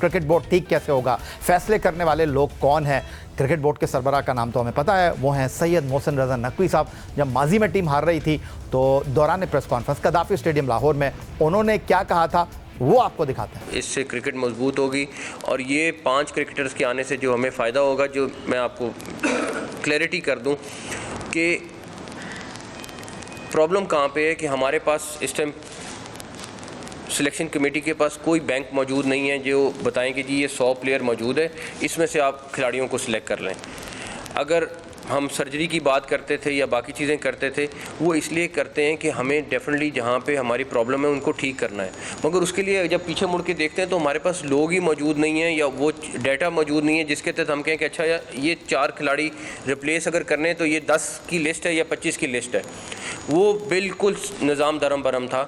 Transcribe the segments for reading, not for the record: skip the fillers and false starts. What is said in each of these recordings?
Cricket board ठीक कैसे होगा, फैसले करने वाले लोग कौन हैं। क्रिकेट बोर्ड के सरबराह का नाम तो हमें पता है, वो हैं सैयद मोहसिन रज़ा नकवी साहब। जब माजी में टीम हार रही थी तो दौरान प्रेस कॉन्फ्रेंस कदाफी स्टेडियम लाहौर में उन्होंने क्या कहा था वो आपको दिखाते हैं। इससे क्रिकेट मजबूत होगी और ये 5 क्रिकेटर्स के आने से जो हमें फ़ायदा होगा, जो मैं आपको क्लैरिटी कर दूं कि प्रॉब्लम कहाँ पे है कि हमारे पास इस टाइम सिलेक्शन कमेटी के पास कोई बैंक मौजूद नहीं है जो बताएं कि जी ये 100 प्लेयर मौजूद है, इसमें से आप खिलाड़ियों को सिलेक्ट कर लें। अगर हम सर्जरी की बात करते थे या बाकी चीज़ें करते थे, वो इसलिए करते हैं कि हमें डेफिनेटली जहाँ पे हमारी प्रॉब्लम है उनको ठीक करना है, मगर उसके लिए जब पीछे मुड़ के देखते हैं तो हमारे पास लोग ही मौजूद नहीं हैं या वो डाटा मौजूद नहीं है जिसके तहत हम कहें कि अच्छा ये 4 खिलाड़ी रिप्लेस अगर करने हैं तो ये 10 की लिस्ट है या 25 की लिस्ट है। वो बिल्कुल निज़ाम दरम बरम था।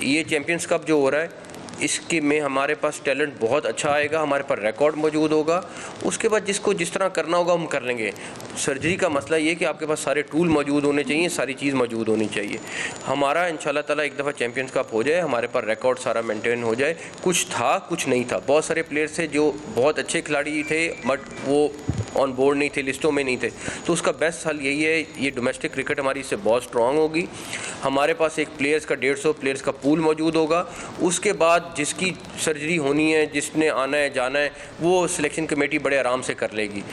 ये चैम्पियंस कप जो हो रहा है इसके में हमारे पास टैलेंट बहुत अच्छा आएगा, हमारे पास रिकॉर्ड मौजूद होगा, उसके बाद जिसको जिस तरह करना होगा हम कर लेंगे। सर्जरी का मसला ये कि आपके पास सारे टूल मौजूद होने चाहिए, सारी चीज़ मौजूद होनी चाहिए। हमारा इंशाल्लाह ताला एक दफ़ा चैम्पियंस कप हो जाए, हमारे पास रिकॉर्ड सारा मेंटेन हो जाए। कुछ था कुछ नहीं था, बहुत सारे प्लेयर्स थे जो बहुत अच्छे खिलाड़ी थे बट वो ऑन बोर्ड नहीं थे, लिस्टों में नहीं थे, तो उसका बेस्ट हल यही है, ये डोमेस्टिक क्रिकेट हमारी इससे बहुत स्ट्रॉन्ग होगी। हमारे पास एक प्लेयर्स का 150 प्लेयर्स का पूल मौजूद होगा, उसके बाद जिसकी सर्जरी होनी है, जिसने आना है जाना है, वो सिलेक्शन कमेटी बड़े आराम से कर लेगी।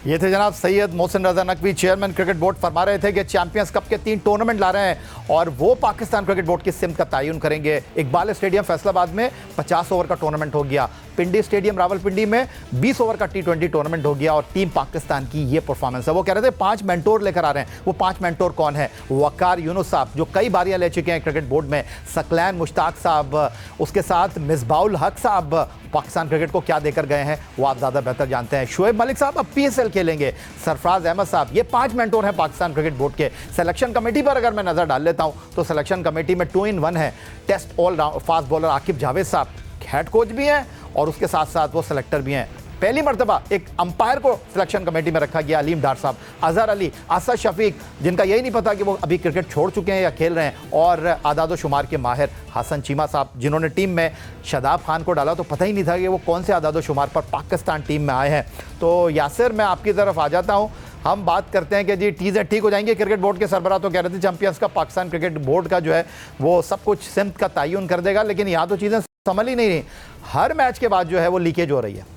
ये थे जनाब Syed Mohsin Raza Naqvi, chairman cricket board, फरमा रहे थे कि चैंपियंस कप के 3 टूर्नामेंट ला रहे हैं और वो पाकिस्तान क्रिकेट बोर्ड की सिमत का तयन करेंगे। इकबाल स्टेडियम फैसलाबाद में 50 ओवर का टूर्नामेंट हो गया, पिंडी स्टेडियम रावलपिंडी में 20 ओवर का T20 टूर्नामेंट हो गया और टीम पाकिस्तान की ये परफॉर्मेंस है। वो कह रहे थे 5 मेंटोर लेकर आ रहे हैं। वो 5 मेंटोर कौन है? वकार यूनुस साहब जो कई बारियां ले चुके हैं क्रिकेट बोर्ड में, सकलैन मुश्ताक साहब, उसके साथ मिसबाउल हक साहब पाकिस्तान क्रिकेट को क्या देकर गए हैं वो आप ज़्यादा बेहतर जानते हैं। शोएब मलिक साहब अब PSL खेलेंगे, सरफराज अहमद साहब, ये 5 मेंटोर हैं पाकिस्तान क्रिकेट बोर्ड के। सिलेक्शन कमेटी पर अगर मैं नज़र डाल लेता हूँ तो सिलेक्शन कमेटी में 2 in 1 है। Test all fast bowler Aaqib Javed साहब हेड कोच भी हैं और उसके साथ साथ वो सेलेक्टर भी हैं। पहली मरतबा एक अंपायर को सिलेक्शन कमेटी में रखा गया, अलीम डार साहब, अजहर अली, असद शफीक जिनका यही नहीं पता कि वो अभी क्रिकेट छोड़ चुके हैं या खेल रहे हैं, और आदाद शुमार के माहिर हसन चीमा साहब जिन्होंने टीम में शादाब खान को डाला तो पता ही नहीं था कि वो कौन से आदाद शुमार पर पाकिस्तान टीम में आए हैं। तो यासिर मैं आपकी तरफ आ जाता हूँ। हम बात करते हैं कि जी चीज़ें ठीक हो जाएंगी। क्रिकेट बोर्ड के सरबराह तो कह रहे थे चैंपियंस का पाकिस्तान क्रिकेट बोर्ड का जो है वो सब कुछ सिमत का तयन कर देगा, लेकिन यहाँ तो चीज़ें संभल ही नहीं रही। हर मैच के बाद जो है वो लीकेज हो रही है।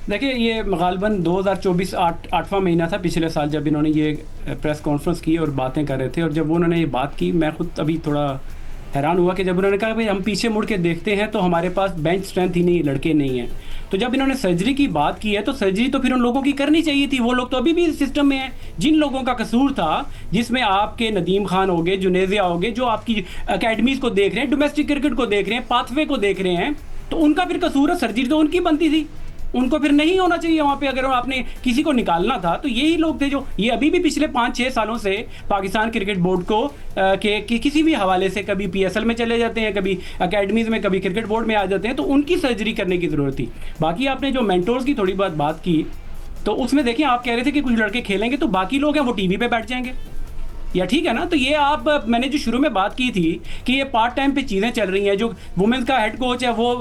देखिए ये गालबन 2024 आठवां महीना था पिछले साल जब इन्होंने ये प्रेस कॉन्फ्रेंस की और बातें कर रहे थे, और जब उन्होंने ये बात की मैं खुद अभी थोड़ा हैरान हुआ कि जब उन्होंने कहा भाई हम पीछे मुड़ के देखते हैं तो हमारे पास बेंच स्ट्रेंथ ही नहीं, लड़के नहीं हैं। तो जब इन्होंने सर्जरी की बात की है तो सर्जरी तो फिर उन लोगों की करनी चाहिए थी। वो लोग तो अभी भी सिस्टम में हैं। जिन लोगों का कसूर था, जिसमें आपके नदीम खान हो गए, जुनेजिया हो गए, जो आपकी अकेडमीज को देख रहे हैं, डोमेस्टिक क्रिकेट को देख रहे हैं, पाथवे को देख रहे हैं, तो उनका फिर कसूर है। सर्जरी तो उनकी बनती थी, उनको फिर नहीं होना चाहिए वहाँ पे। अगर आपने किसी को निकालना था तो यही लोग थे जो ये अभी भी पिछले 5-6 सालों से पाकिस्तान क्रिकेट बोर्ड को के किसी भी हवाले से कभी PSL में चले जाते हैं, कभी अकेडमीज में, कभी क्रिकेट बोर्ड में आ जाते हैं, तो उनकी सर्जरी करने की ज़रूरत थी। बाकी आपने जो मेंटोर्स की थोड़ी बहुत बात की तो उसमें देखिए आप कह रहे थे कि कुछ लड़के खेलेंगे तो बाकी लोग हैं वो टीवी पे बैठ जाएंगे, या ठीक है ना। तो ये आप मैंने जो शुरू में बात की थी कि ये पार्ट टाइम पे चीज़ें चल रही हैं। जो वुमेन्स का हेड कोच है वो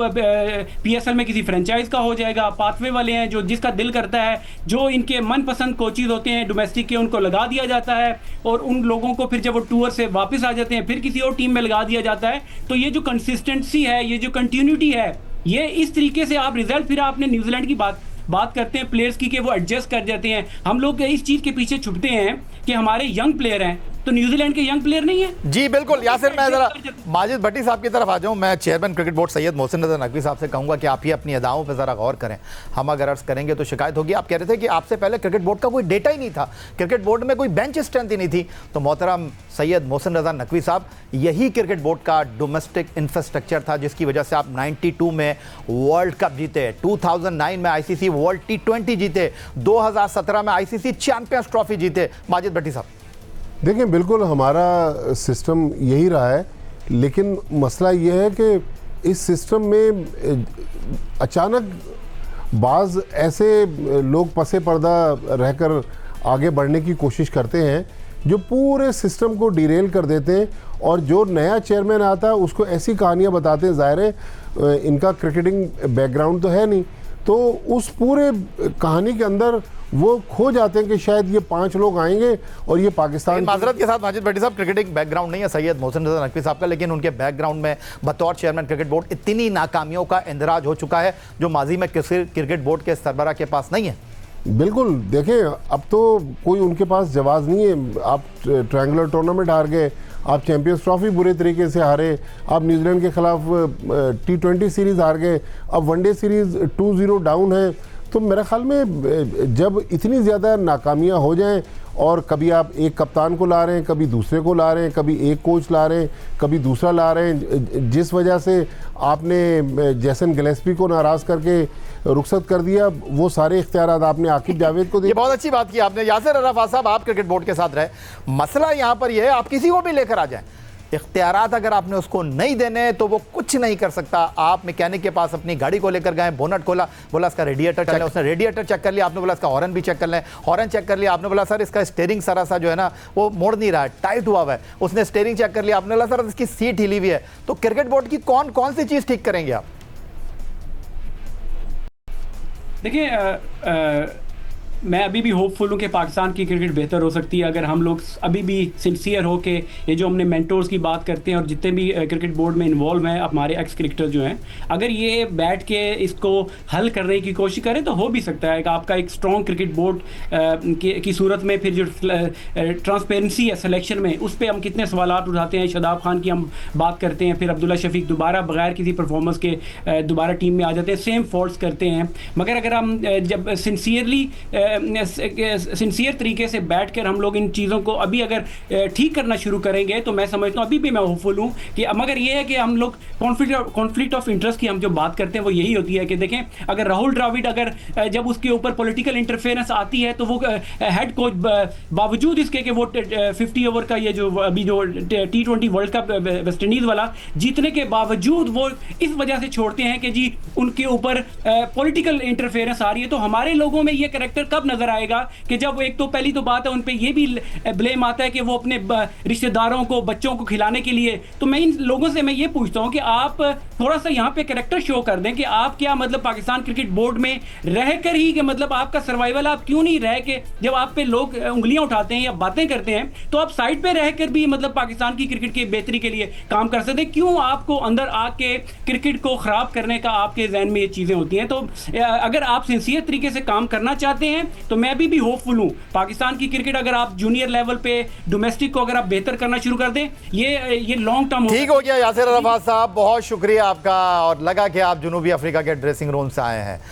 PSL में किसी फ्रेंचाइज का हो जाएगा, पाथवे वाले हैं जो जिसका दिल करता है, जो इनके मनपसंद कोचेज होते हैं डोमेस्टिक के, उनको लगा दिया जाता है, और उन लोगों को फिर जब वो टूर से वापस आ जाते हैं फिर किसी और टीम में लगा दिया जाता है। तो ये जो कंसिस्टेंसी है, ये जो कंटिन्यूटी है, ये इस तरीके से आप रिजल्ट, फिर आपने न्यूजीलैंड की बात करते हैं प्लेयर्स की कि वो एडजस्ट कर जाते हैं। हम लोग इस चीज़ के पीछे छुपते हैं कि हमारे यंग प्लेयर हैं, तो न्यूजीलैंड के यंग प्लेयर नहीं है। जी बिल्कुल। यासिर मैं जरा माजिद भट्टी साहब की तरफ आ जाऊं। मैं chairman cricket board Syed Mohsin Raza Naqvi साहब से कहूंगा कि आप ही अपनी अदाओं पर ज़रा गौर करें। हम अगर अर्ज करेंगे तो शिकायत होगी। आप कह रहे थे कि आपसे पहले क्रिकेट बोर्ड का कोई डेटा ही नहीं था, क्रिकेट बोर्ड में कोई बेंच स्ट्रेंथ ही नहीं थी। तो मोहतरम सैयद मोहसिन रज़ा नकवी साहब, यही क्रिकेट बोर्ड का डोमेस्टिक इंफ्रास्ट्रक्चर था जिसकी वजह से आप 92 में वर्ल्ड कप जीते, 2009 में ICC वर्ल्ड T20 जीते, 2017 में ICC चैंपियंस ट्रॉफी जीते। माजिद भट्टी साहब देखिए बिल्कुल हमारा सिस्टम यही रहा है, लेकिन मसला ये है कि इस सिस्टम में अचानक बाज़ ऐसे लोग पसे पर्दा रहकर आगे बढ़ने की कोशिश करते हैं जो पूरे सिस्टम को डिरेल कर देते हैं, और जो नया चेयरमैन आता है उसको ऐसी कहानियां बताते हैं। ज़ाहिर है इनका क्रिकेटिंग बैकग्राउंड तो है नहीं, तो उस पूरे कहानी के अंदर वो खो जाते हैं कि शायद ये 5 लोग आएंगे और ये पाकिस्तान। माजरत के साथ माजिद भट्टी साहब, क्रिकेटिंग बैकग्राउंड नहीं है सैयद मोहसिन रज़ा नकवी साहब का, लेकिन उनके बैकग्राउंड में बतौर चेयरमैन क्रिकेट बोर्ड इतनी नाकामियों का इंदराज हो चुका है जो माजी में किसी क्रिकेट बोर्ड के सरबराह के पास नहीं है। बिल्कुल, देखें अब तो कोई उनके पास जवाब नहीं है। आप ट्रायंगुलर टूर्नामेंट हार गए, आप चैंपियंस ट्रॉफी बुरे तरीके से हारे, आप न्यूजीलैंड के खिलाफ T20 सीरीज़ हार गए, अब वनडे सीरीज़ 2-0 डाउन है। तो मेरे ख्याल में जब इतनी ज़्यादा नाकामियाँ हो जाएं, और कभी आप एक कप्तान को ला रहे हैं, कभी दूसरे को ला रहे हैं, कभी एक कोच ला रहे हैं, कभी दूसरा ला रहे हैं, जिस वजह से आपने जैसन गिलेस्पी को नाराज़ करके रुखसत कर दिया, वो सारे इख्तियारात आपने आकिब जावेद को दिए। ये बहुत अच्छी बात की आपने। यासिर अराफात साहब, आप क्रिकेट बोर्ड के साथ रहे, मसला यहाँ पर यह है आप किसी को भी लेकर आ जाएं, इख्तियारात अगर आपने उसको नहीं देने तो वो कुछ नहीं कर सकता। आप मैकेनिक के पास अपनी गाड़ी को लेकर गए, बोनट खोला, बोला इसका रेडिएटर चेक, उसने रेडिएटर चेक कर लिया, आपने बोला इसका हॉर्न भी चेक कर लें, हॉर्न चेक कर लिया, आपने बोला सर इसका स्टीयरिंग सारा सा जो है ना वो मोड़ नहीं रहा है, टाइट हुआ हुआ है, उसने स्टीयरिंग चेक कर लिया, आपने बोला सर इसकी सीट हिली हुई है। तो क्रिकेट बोर्ड की कौन कौन सी चीज़ ठीक करेंगे आप? देखिए, मैं अभी भी होपफुल हूँ कि पाकिस्तान की क्रिकेट बेहतर हो सकती है अगर हम लोग अभी भी सिंसियर हो के ये जो हमने मेंटोर्स की बात करते हैं और जितने भी क्रिकेट बोर्ड में इन्वॉल्व हैं हमारे एक्स क्रिकेटर जो हैं, अगर ये बैठ के इसको हल करने की कोशिश करें तो हो भी सकता है कि आपका एक स्ट्रॉन्ग क्रिकेट बोर्ड की सूरत में फिर जो ट्रांसपेरेंसी है सिलेक्शन में, उस पर हम कितने सवालात उठाते हैं। शादाब खान की हम बात करते हैं, फिर अब्दुल्ला शफीक दोबारा बगैर किसी परफॉर्मेंस के दोबारा टीम में आ जाते हैं, सेम फॉल्ट्स करते हैं। मगर अगर हम जब सिंसियर तरीके से बैठकर हम लोग इन चीज़ों को अभी अगर ठीक करना शुरू करेंगे तो मैं समझता हूँ, अभी भी मैं होपफुल हूँ कि मगर ये है कि हम लोग कॉन्फ्लिक्ट ऑफ इंटरेस्ट की हम जो बात करते हैं वो यही होती है कि देखें, अगर राहुल द्रविड़ अगर जब उसके ऊपर पॉलिटिकल इंटरफेरेंस आती है तो वो हेड कोच बावजूद इसके कि वो 50 ओवर का ये जो अभी जो T20 world cup West Indies वाला जीतने के बावजूद वो इस वजह से छोड़ते हैं कि जी उनके ऊपर पॉलिटिकल इंटरफेरेंस आ रही है। तो हमारे लोगों में ये कैरेक्टर कब नजर आएगा कि जब एक तो पहली तो बात है उन पे ये भी ब्लेम आता है कि वो अपने रिश्तेदारों को बच्चों को खिलाने के लिए। तो मैं इन लोगों से मैं ये पूछता हूं कि आप थोड़ा सा यहाँ पे कैरेक्टर शो कर दें कि आप क्या मतलब पाकिस्तान क्रिकेट बोर्ड में रहकर ही कि मतलब आपका सर्वाइवल आप क्यों नहीं रह के, जब आप पे लोग उंगलियां उठाते हैं या बातें करते हैं तो आप साइड पे रहकर भी मतलब पाकिस्तान की क्रिकेट की बेहतरी के लिए काम कर सकते हैं। क्यों आपको अंदर आके क्रिकेट को खराब करने का आपके जहन में ये चीजें होती हैं? तो अगर आप सिंसियर तरीके से काम करना चाहते हैं तो मैं अभी भी होपफुल हूं पाकिस्तान की क्रिकेट अगर आप जूनियर लेवल पे डोमेस्टिक को अगर आप बेहतर करना शुरू कर दें, ये लॉन्ग टर्म ठीक हो गया। यासिर अराफात साहब, बहुत शुक्रिया आपका, और लगा कि आप जुनूबी अफ्रीका के ड्रेसिंग रूम से आए हैं।